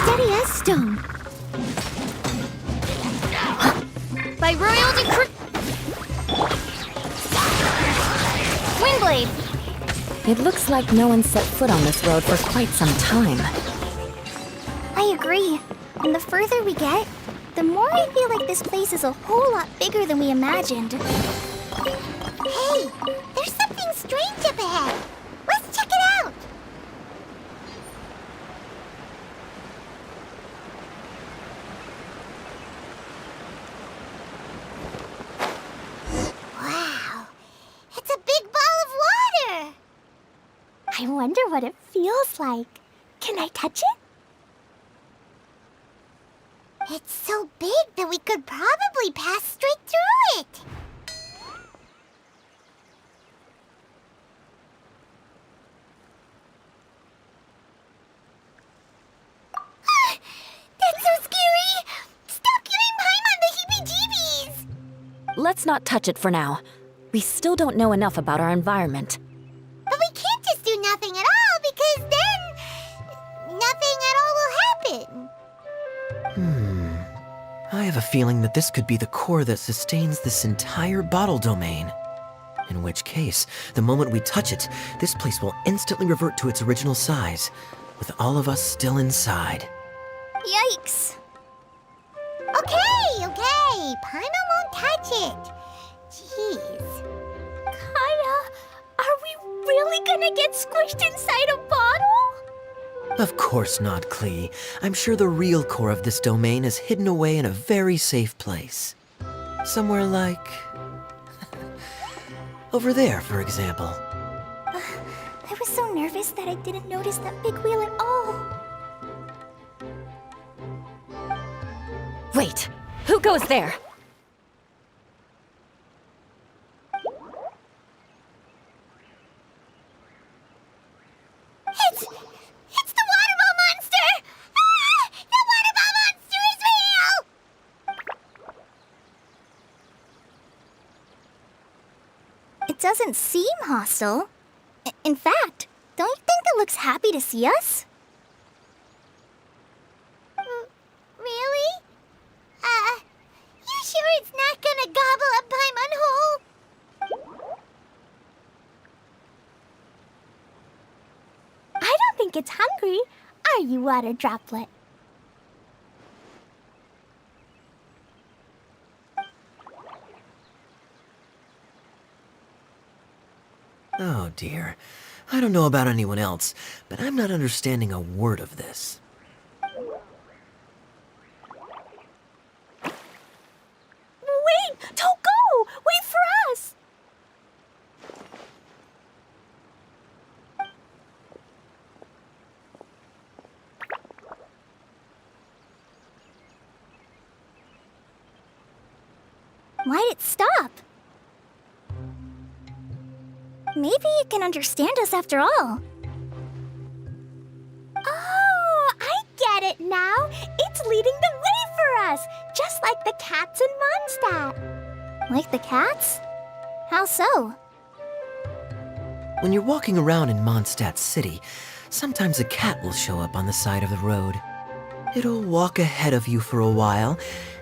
Steady as stone. By royal decree. Windblade. It looks like no one set foot on this road for quite some time. I agree. And the further we get, the more I feel like this place is a whole lot bigger than we imagined. Hey, there's something strange up ahead. Let's check it out. Wow, it's a big ball of water. I wonder what it feels like. Can I touch it? It's so big that we could probably pass straight through it. That's so scary! Stop giving Paimon the heebie-jeebies! Let's not touch it for now. We still don't know enough about our environment. But we can't just do nothing at all, because then nothing at all will happen. I have a feeling that this could be the core that sustains this entire bottle domain. In which case, the moment we touch it, this place will instantly revert to its original size, with all of us still inside. Yikes. Okay. Paimon won't touch it. Jeez. Kaya, are we really gonna get squished inside a bottle? Of course not, Klee. I'm sure the real core of this domain is hidden away in a very safe place. Somewhere like... over there, for example. I was so nervous that I didn't notice that big wheel at all. Wait, who goes there? It's the water ball monster! Ah! The water ball monster is real! It doesn't seem hostile. In fact, don't you think it looks happy to see us? Really? You sure it's not gonna gobble up Paimon whole? I don't think it's hungry. Are you, water droplet? Oh dear. I don't know about anyone else, but I'm not understanding a word of this. Wait! Don't go! Wait for us! Why'd it stop? Maybe it can understand us after all. Oh, I get it now. It's leading the way for us, just like the cats in Mondstadt. Like the cats? How so? When you're walking around in Mondstadt City, sometimes a cat will show up on the side of the road. It'll walk ahead of you for a while,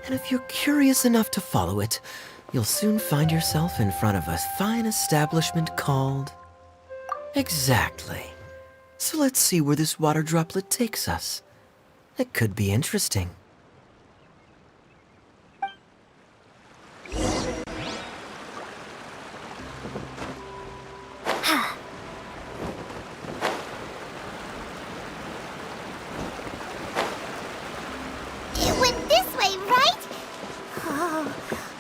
and if you're curious enough to follow it, you'll soon find yourself in front of a fine establishment called... Exactly. So let's see where this water droplet takes us. It could be interesting. It went this way, right? Oh,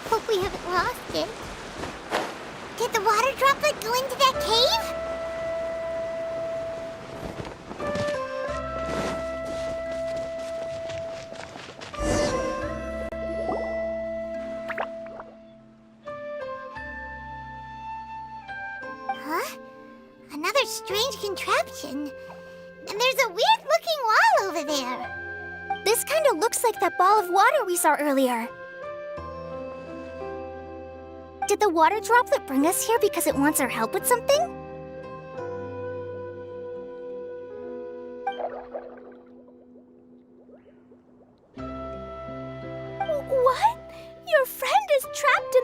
hope we haven't lost it. Did the water droplet go into that cave? Huh? Another strange contraption. And there's a weird-looking wall over there. This kind of looks like that ball of water we saw earlier. Did the water droplet bring us here because it wants our help with something?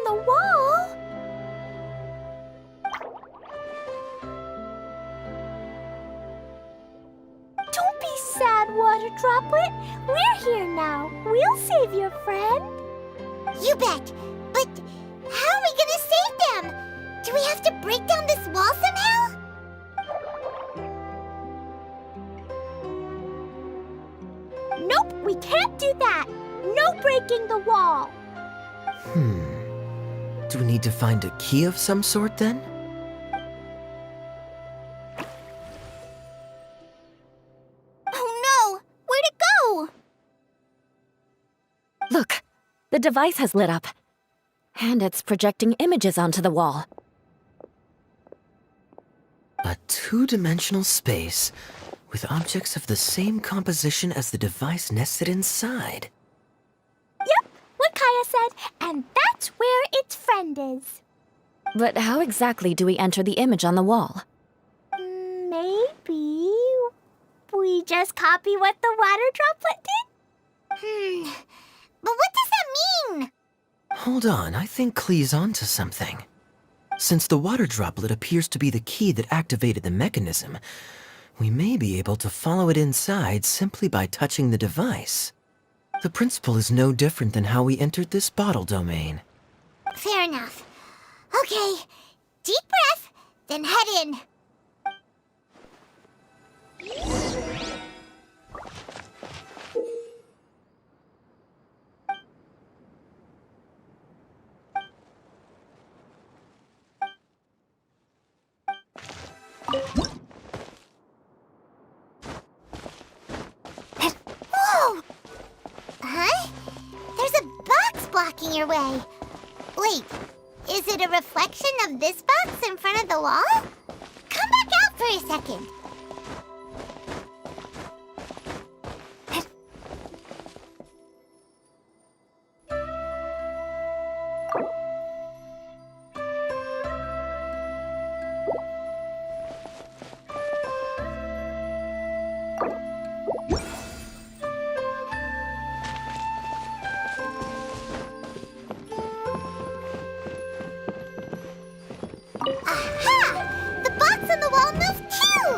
the wall. Don't be sad, Water Droplet. We're here now. We'll save your friend. You bet. But how are we gonna save them? Do we have to break down this wall somehow? Nope, we can't do that. No breaking the wall. Do we need to find a key of some sort then? Oh no! Where'd it go? Look, the device has lit up. And it's projecting images onto the wall. A two-dimensional space with objects of the same composition as the device nested inside. Yep, what Kaya said, and that's where its friend is. But how exactly do we enter the image on the wall? Maybe we just copy what the water droplet did? But what does that mean? Hold on, I think Klee's onto something. Since the water droplet appears to be the key that activated the mechanism, we may be able to follow it inside simply by touching the device. The principle is no different than how we entered this bottle domain. Fair enough. Okay, deep breath, then head in. Whoa! Huh? There's a box blocking your way. Wait, is it a reflection of this box in front of the wall? Come back out for a second. Aha! The box on the wall moved too!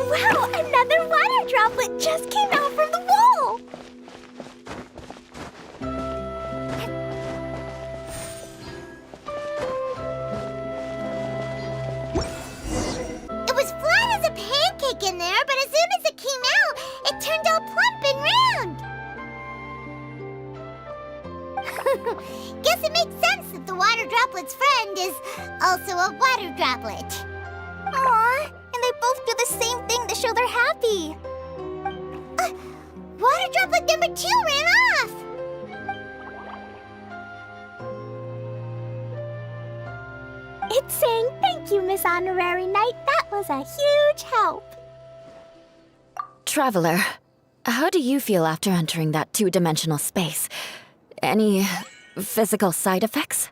Wow, another water droplet just came out from the wall! It was flat as a pancake in there, but as soon as it came out, it turned all plump and round. Guess it makes sense that the water droplet's friend is also a water droplet. Aw, and they both do the same thing to show they're happy. Water droplet number 2 ran off. It's saying thank you, Miss Honorary Knight. That was a huge help. Traveler, how do you feel after entering that two-dimensional space? Any physical side effects?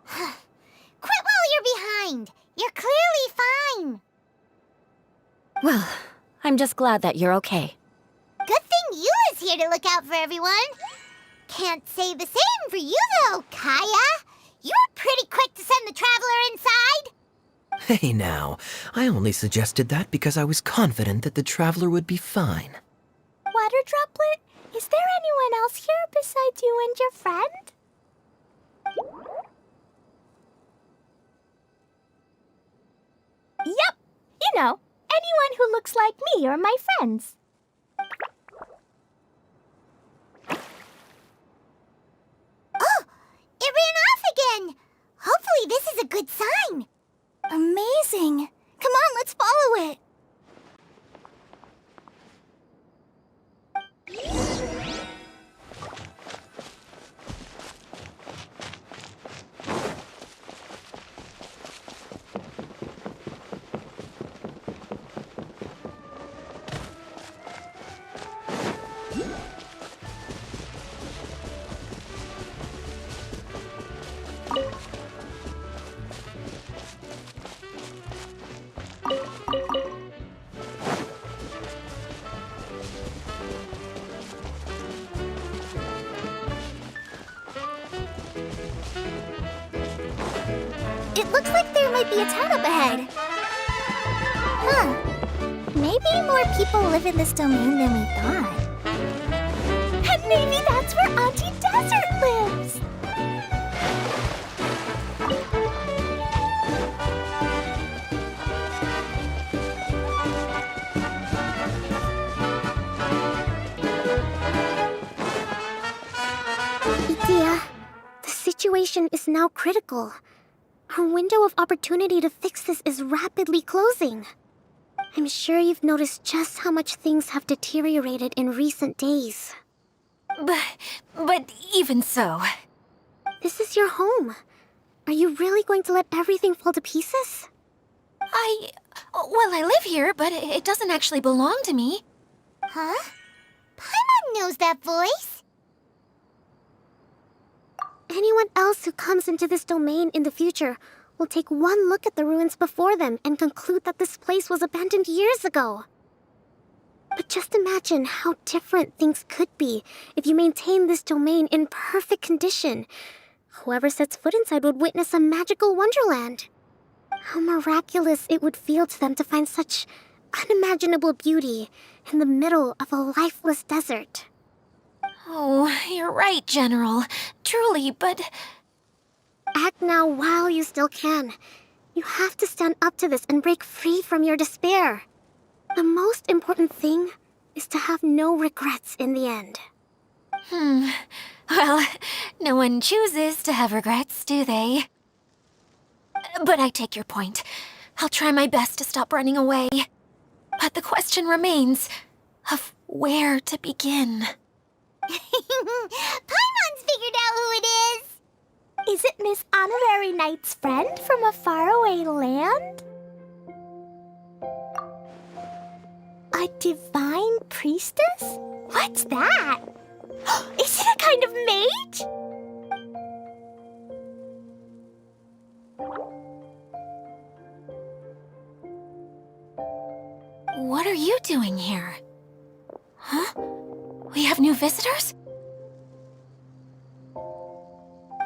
Quit while you're behind. You're clearly fine. Well, I'm just glad that you're okay. Good thing you is here to look out for everyone. Can't say the same for you, though, Kaya. You were pretty quick to send the traveler inside. Hey now, I only suggested that because I was confident that the traveler would be fine. Water droplet, is there anyone else here besides you and your friend? Yep, you know, anyone who looks like me or my friends. Oh, it ran off again. Hopefully this is a good sign. Amazing. Come on, let's follow it. It looks like there might be a town up ahead. Huh. Maybe more people live in this domain than we thought. And maybe that's where Auntie Desert lives! Idea, the situation is now critical. Our window of opportunity to fix this is rapidly closing. I'm sure you've noticed just how much things have deteriorated in recent days. But even so... This is your home. Are you really going to let everything fall to pieces? Well, I live here, but it doesn't actually belong to me. Huh? Paimon knows that voice. Anyone else who comes into this domain in the future will take one look at the ruins before them and conclude that this place was abandoned years ago. But just imagine how different things could be if you maintain this domain in perfect condition. Whoever sets foot inside would witness a magical wonderland. How miraculous it would feel to them to find such unimaginable beauty in the middle of a lifeless desert. Oh, you're right, General. Truly, but... Act now while you still can. You have to stand up to this and break free from your despair. The most important thing is to have no regrets in the end. Well, no one chooses to have regrets, do they? But I take your point. I'll try my best to stop running away. But the question remains of where to begin. Paimon's figured out who it is! Is it Miss Honorary Knight's friend from a faraway land? A divine priestess? What's that? Is it a kind of mage? What are you doing here? Huh? We have new visitors?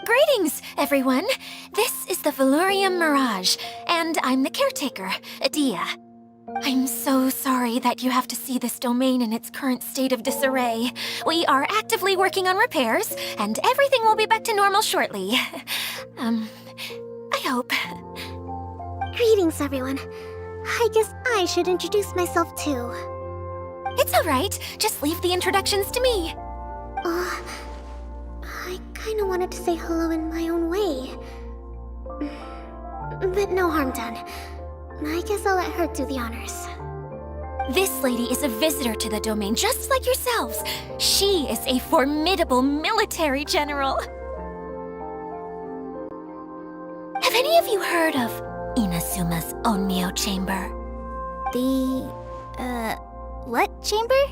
Greetings, everyone. This is the Valurium Mirage, and I'm the caretaker, Adia. I'm so sorry that you have to see this domain in its current state of disarray. We are actively working on repairs, and everything will be back to normal shortly. I hope. Greetings, everyone. I guess I should introduce myself too. It's all right. Just leave the introductions to me. I kinda wanted to say hello in my own way. But no harm done. I guess I'll let her do the honors. This lady is a visitor to the domain, just like yourselves. She is a formidable military general. Have any of you heard of Inazuma's Onmyo Chamber? What chamber?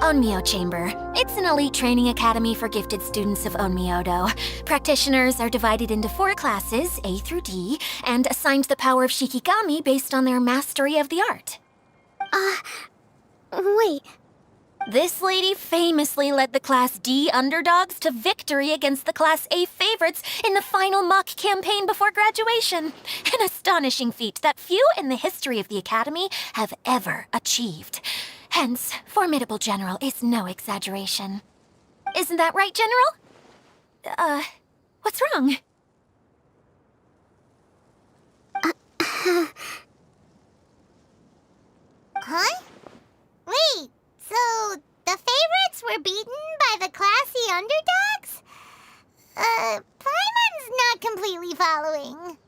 Onmyo Chamber. It's an elite training academy for gifted students of Onmyodo. Practitioners are divided into 4 classes, A through D, and assigned the power of Shikigami based on their mastery of the art. Wait. This lady famously led the Class D underdogs to victory against the Class A favorites in the final mock campaign before graduation. An astonishing feat that few in the history of the Academy have ever achieved. Hence, formidable general is no exaggeration. Isn't that right, General? What's wrong? Huh? Wait, so the favorites were beaten by the classy underdogs? Paimon's not completely following.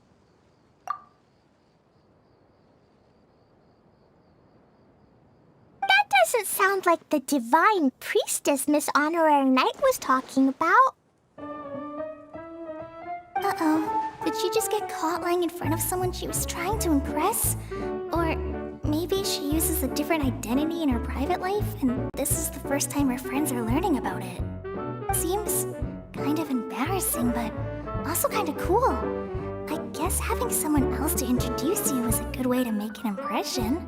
That doesn't sound like the divine priestess Miss Honorary Knight was talking about. Uh-oh. Did she just get caught lying in front of someone she was trying to impress? Or maybe she uses a different identity in her private life, and this is the first time her friends are learning about it. Seems kind of embarrassing, but also kind of cool. I guess having someone else to introduce you is a good way to make an impression.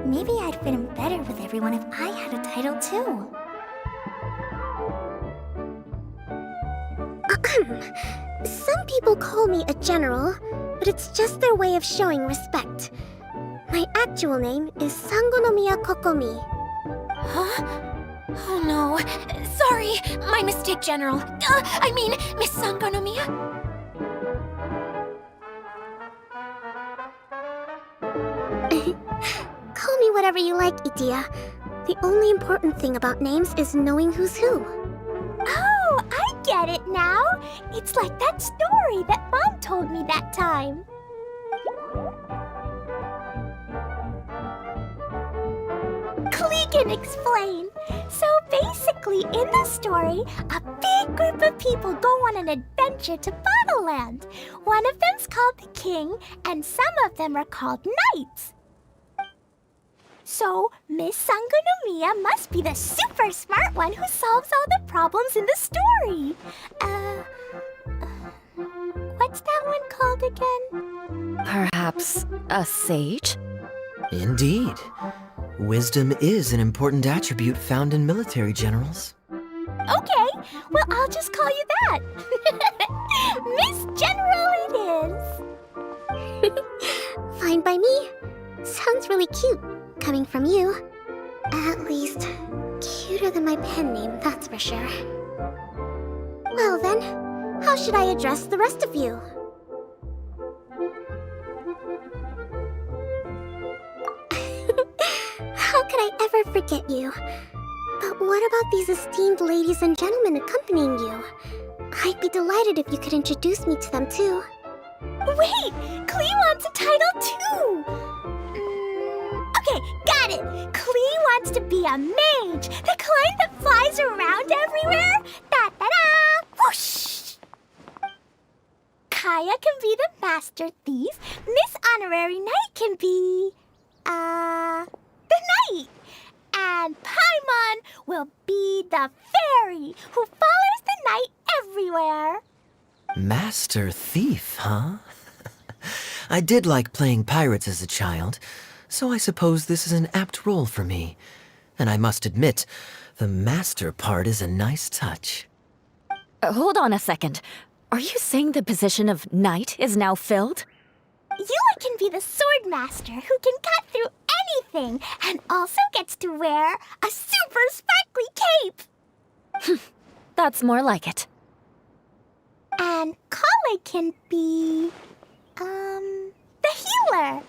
Maybe I'd fit in better with everyone if I had a title too. Some people call me a general, but it's just their way of showing respect. My actual name is Sangonomiya Kokomi. Huh? Oh no. Sorry, my mistake, General. I mean, Miss Sangonomiya. Call me whatever you like, Itia. The only important thing about names is knowing who's who. Oh, I get it now. It's like that story that Mom told me that time. Klee can explain. So basically, in the story, a big group of people go on an adventure to Bottleland. One of them's called the King, and some of them are called Knights. So, Miss Sangonomiya must be the super smart one who solves all the problems in the story. What's that one called again? Perhaps a sage? Indeed. Wisdom is an important attribute found in military generals. Okay, well, I'll just call you that. Miss General it is. Fine by me. Sounds really cute, coming from you. At least, cuter than my pen name, that's for sure. Well then, how should I address the rest of you? How could I ever forget you? But what about these esteemed ladies and gentlemen accompanying you? I'd be delighted if you could introduce me to them too. Wait, Klee wants a title too. Okay, got it. Klee wants to be a mage, the kind that flies around everywhere. Da-da-da! Whoosh! Kaya can be the master thief. Miss Honorary Knight can be... the knight. And Paimon will be the fairy who follows the knight everywhere. Master Thief, huh? I did like playing pirates as a child, so I suppose this is an apt role for me. And I must admit, the master part is a nice touch. Hold on a second. Are you saying the position of knight is now filled? Yula can be the sword master who can cut through anything and also gets to wear a super sparkly cape. That's more like it. And Kale can be... the healer.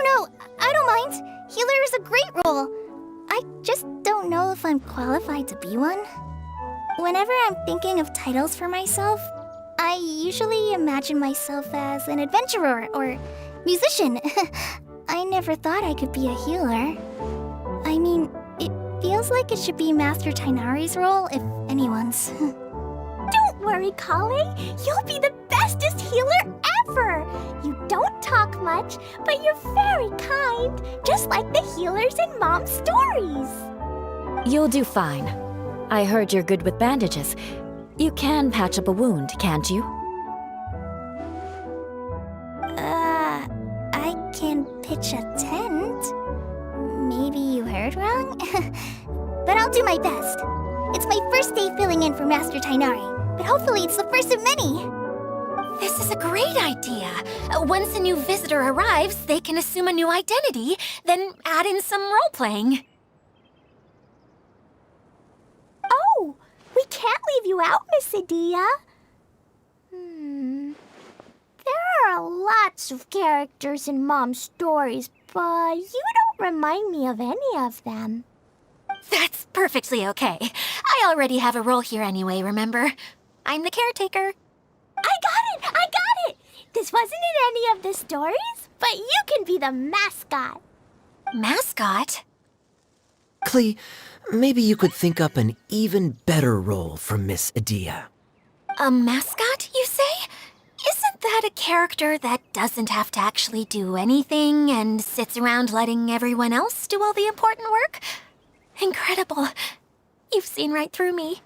No, I don't mind. Healer is a great role. I just don't know if I'm qualified to be one. Whenever I'm thinking of titles for myself, I usually imagine myself as an adventurer or musician. I never thought I could be a healer. I mean, it feels like it should be Master Tainari's role, if anyone's. Don't worry, Kale. You'll be the bestest healer ever. You don't talk much, but you're very kind, just like the healers in Mom's stories. You'll do fine. I heard you're good with bandages. You can patch up a wound, can't you? I can pitch a tent. Maybe you heard wrong? But I'll do my best. It's my first day filling in for Master Tainari, but hopefully it's the first of many. This is a great idea. Once a new visitor arrives, they can assume a new identity, then add in some role-playing. Oh, we can't leave you out, Miss Adia. There are lots of characters in Mom's stories, but you don't remind me of any of them. That's perfectly okay. I already have a role here anyway, remember? I'm the caretaker. I got it! This wasn't in any of the stories, but you can be the mascot. Mascot? Klee, maybe you could think up an even better role for Miss Adia. A mascot, you say? Isn't that a character that doesn't have to actually do anything and sits around letting everyone else do all the important work? Incredible. You've seen right through me.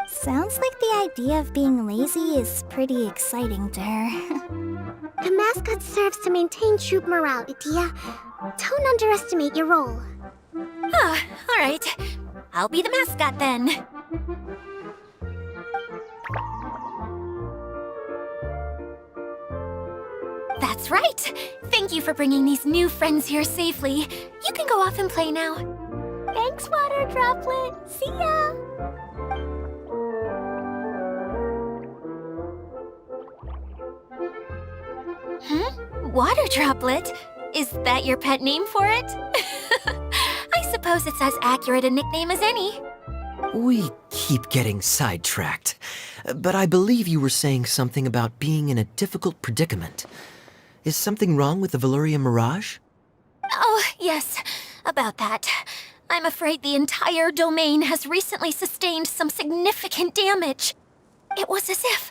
Sounds like the idea of being lazy is pretty exciting to her. The mascot serves to maintain troop morale, Idia. Don't underestimate your role. Ah, all right. I'll be the mascot then. That's right. Thank you for bringing these new friends here safely. You can go off and play now. Thanks, Water Droplet. See ya! Water Droplet? Is that your pet name for it? I suppose it's as accurate a nickname as any. We keep getting sidetracked, but I believe you were saying something about being in a difficult predicament. Is something wrong with the Veluria Mirage? Oh, yes, about that. I'm afraid the entire domain has recently sustained some significant damage. It was as if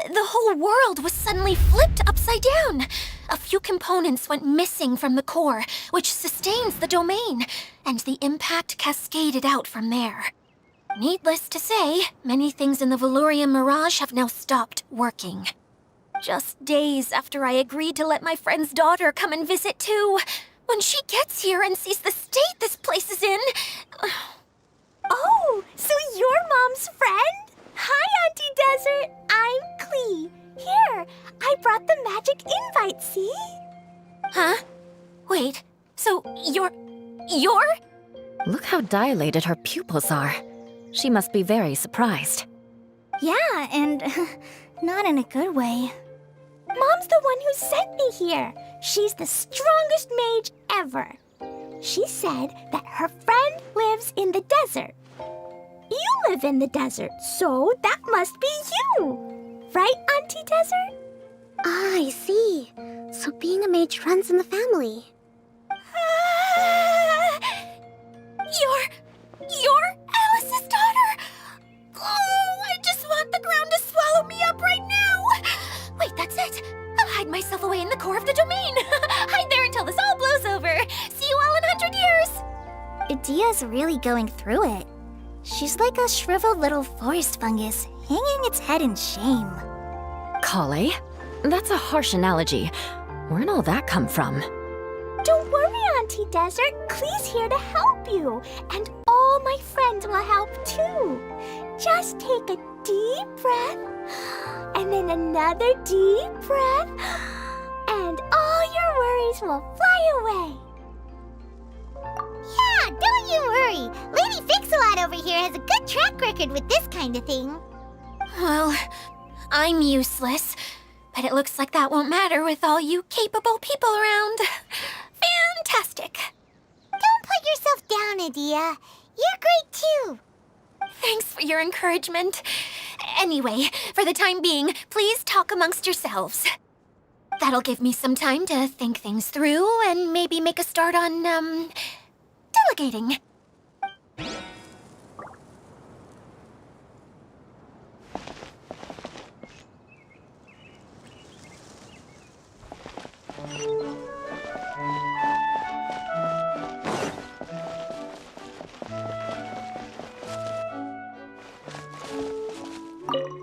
the whole world was suddenly flipped upside down. A few components went missing from the core, which sustains the domain, and the impact cascaded out from there. Needless to say, many things in the Veluria Mirage have now stopped working. Just days after I agreed to let my friend's daughter come and visit too. When she gets here and sees the state this place is in... Oh, so you're Mom's friend? Hi, Auntie Desert. I'm Klee. Here, I brought the magic invite, see? Huh? Wait, so you're... Look how dilated her pupils are. She must be very surprised. Yeah, and not in a good way. Mom's the one who sent me here. She's the strongest mage ever. She said that her friend lives in the desert. You live in the desert, so that must be you. Right, Auntie Desert? Ah, I see. So being a mage runs in the family. You're Alice's daughter? Oh, I just want the ground to swallow me up right now. Wait, that's it. I'll hide myself away in the core of the domain. Hide there until this all blows over. See you all in 100 years. Idia's really going through it. She's like a shriveled little forest fungus, hanging its head in shame. Kale? That's a harsh analogy. Where'd all that come from? Don't worry, Auntie Desert. Klee's here to help you. And all my friends will help too. Just take a deep breath, and then another deep breath, and all your worries will fly away. Yeah, don't you worry. Lady Fix-A-Lot over here has a good track record with this kind of thing. Well, I'm useless, but it looks like that won't matter with all you capable people around. Fantastic. Don't put yourself down, Idia. You're great too. Thanks for your encouragement. Anyway, for the time being, please talk amongst yourselves. That'll give me some time to think things through and maybe make a start on, delegating.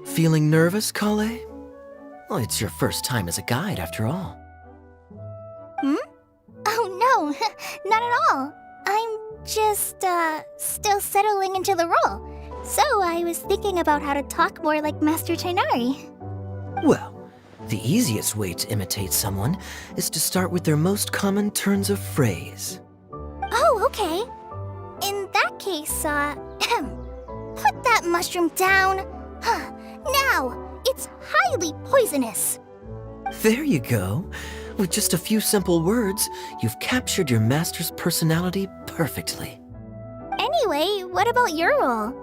Feeling nervous, Kale? Well, it's your first time as a guide, after all. Oh no, not at all. I'm just, still settling into the role. So I was thinking about how to talk more like Master Tighnari. Well, the easiest way to imitate someone is to start with their most common turns of phrase. Oh, okay. In that case, put that mushroom down. Now, it's highly poisonous. There you go. With just a few simple words, you've captured your master's personality perfectly. Anyway, what about your role?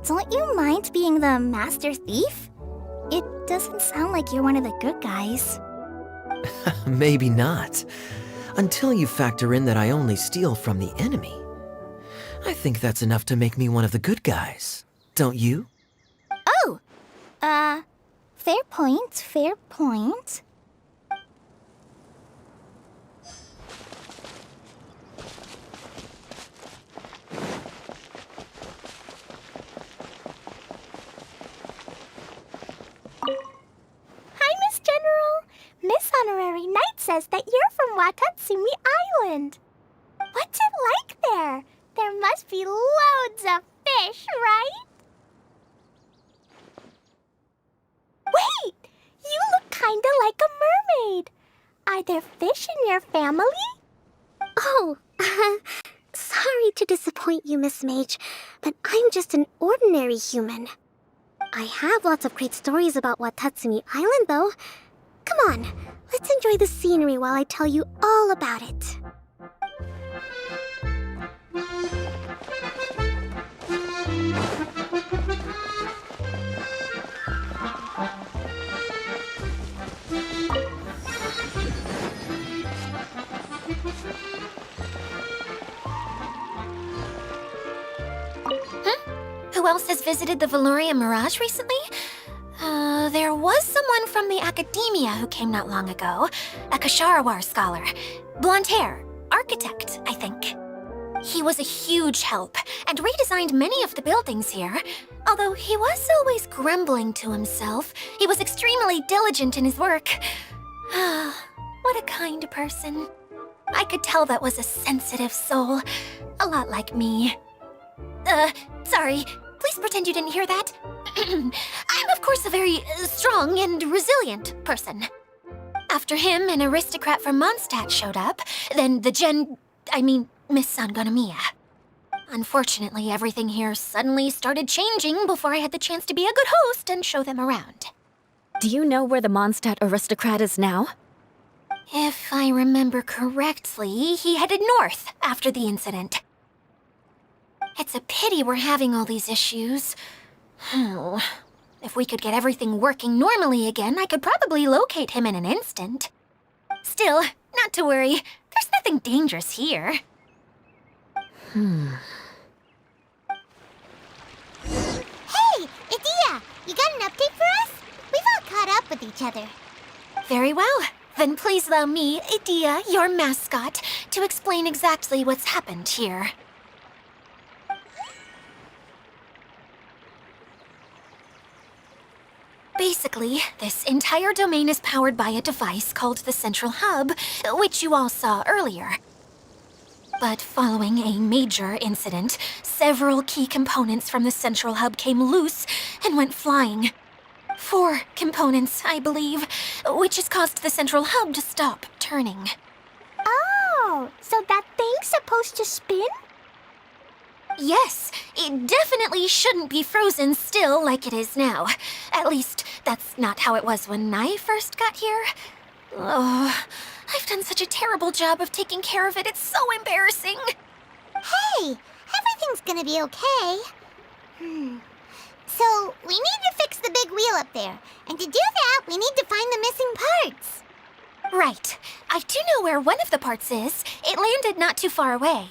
Don't you mind being the master thief? It doesn't sound like you're one of the good guys. Maybe not. Until you factor in that I only steal from the enemy. I think that's enough to make me one of the good guys. Don't you? Oh! Fair point, fair point. Hi, Miss General. Miss Honorary says that you're from Watatsumi Island. What's it like there? There must be loads of fish, right? Wait! You look kinda like a mermaid. Are there fish in your family? Oh, sorry to disappoint you, Miss Mage, but I'm just an ordinary human. I have lots of great stories about Watatsumi Island, though. Come on, let's enjoy the scenery while I tell you all about it. Who else has visited the Veloria Mirage recently? There was someone from the academia who came not long ago. A Kasharawar scholar. Blonde hair. Architect, I think. He was a huge help and redesigned many of the buildings here. Although he was always grumbling to himself, he was extremely diligent in his work. What a kind person. I could tell that was a sensitive soul. A lot like me. Sorry. Please pretend you didn't hear that. I'm, of course, a very strong and resilient person. After him, an aristocrat from Mondstadt showed up, then Miss Sangonomiya. Unfortunately, everything here suddenly started changing before I had the chance to be a good host and show them around. Do you know where the Mondstadt aristocrat is now? If I remember correctly, he headed north after the incident. It's a pity we're having all these issues. If we could get everything working normally again, I could probably locate him in an instant. Still, not to worry. There's nothing dangerous here. Hey, Idia! You got an update for us? We've all caught up with each other. Very well. Then please allow me, Idia, your mascot, to explain exactly what's happened here. Basically, this entire domain is powered by a device called the Central Hub, which you all saw earlier. But following a major incident, several key components from the Central Hub came loose and went flying. 4 components, I believe, which has caused the Central Hub to stop turning. Oh, so that thing's supposed to spin? Yes, it definitely shouldn't be frozen still like it is now. At least, that's not how it was when I first got here. Oh, I've done such a terrible job of taking care of it, it's so embarrassing. Hey, everything's gonna be okay. So, we need to fix the big wheel up there. And to do that, we need to find the missing parts. Right. I do know where one of the parts is. It landed not too far away.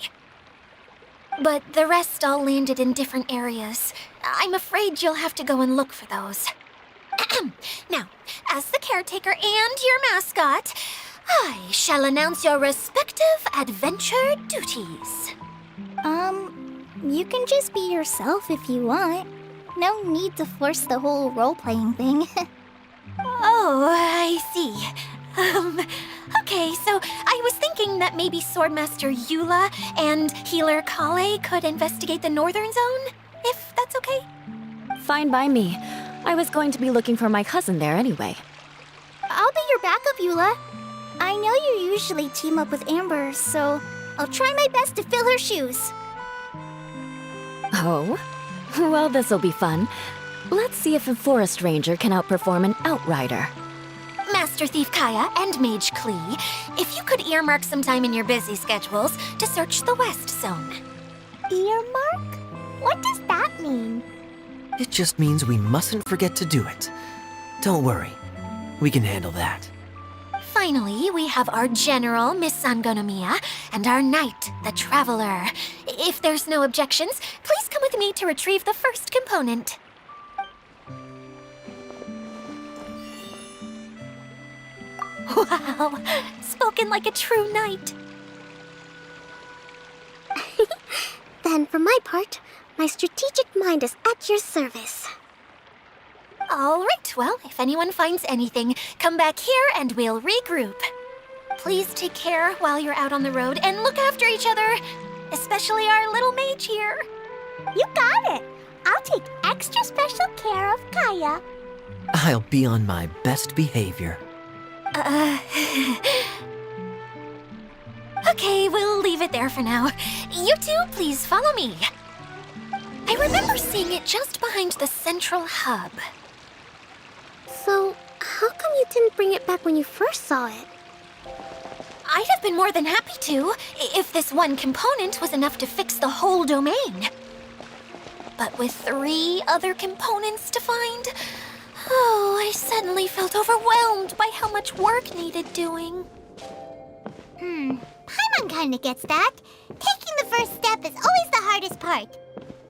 But the rest all landed in different areas. I'm afraid you'll have to go and look for those. Now, as the caretaker and your mascot, I shall announce your respective adventure duties. You can just be yourself if you want. No need to force the whole role-playing thing. Oh, I see. Okay, so I was thinking that maybe Swordmaster Eula and Healer Kale could investigate the northern zone, if that's okay? Fine by me. I was going to be looking for my cousin there anyway. I'll be your backup, Eula. I know you usually team up with Amber, so I'll try my best to fill her shoes. Oh? Well, this'll be fun. Let's see if a forest ranger can outperform an outrider. Master Thief Kaya and Mage Klee, if you could earmark some time in your busy schedules to search the West Zone. Earmark? What does that mean? It just means we mustn't forget to do it. Don't worry. We can handle that. Finally, we have our General, Miss Sangonomiya, and our Knight, the Traveler. If there's no objections, please come with me to retrieve the first component. Wow, spoken like a true knight. Then, for my part, my strategic mind is at your service. All right, well, if anyone finds anything, come back here and we'll regroup. please take care while you're out on the road and look after each other, especially our little mage here. You got it! I'll take extra special care of Kaya. I'll be on my best behavior. Okay, we'll leave it there for now. You two, please follow me. I remember seeing it just behind the central hub. So, how come you didn't bring it back when you first saw it? I'd have been more than happy to, if this one component was enough to fix the whole domain. But with 3 other components to find, I suddenly felt overwhelmed by how much work needed doing. Paimon kinda gets that. Taking the first step is always the hardest part.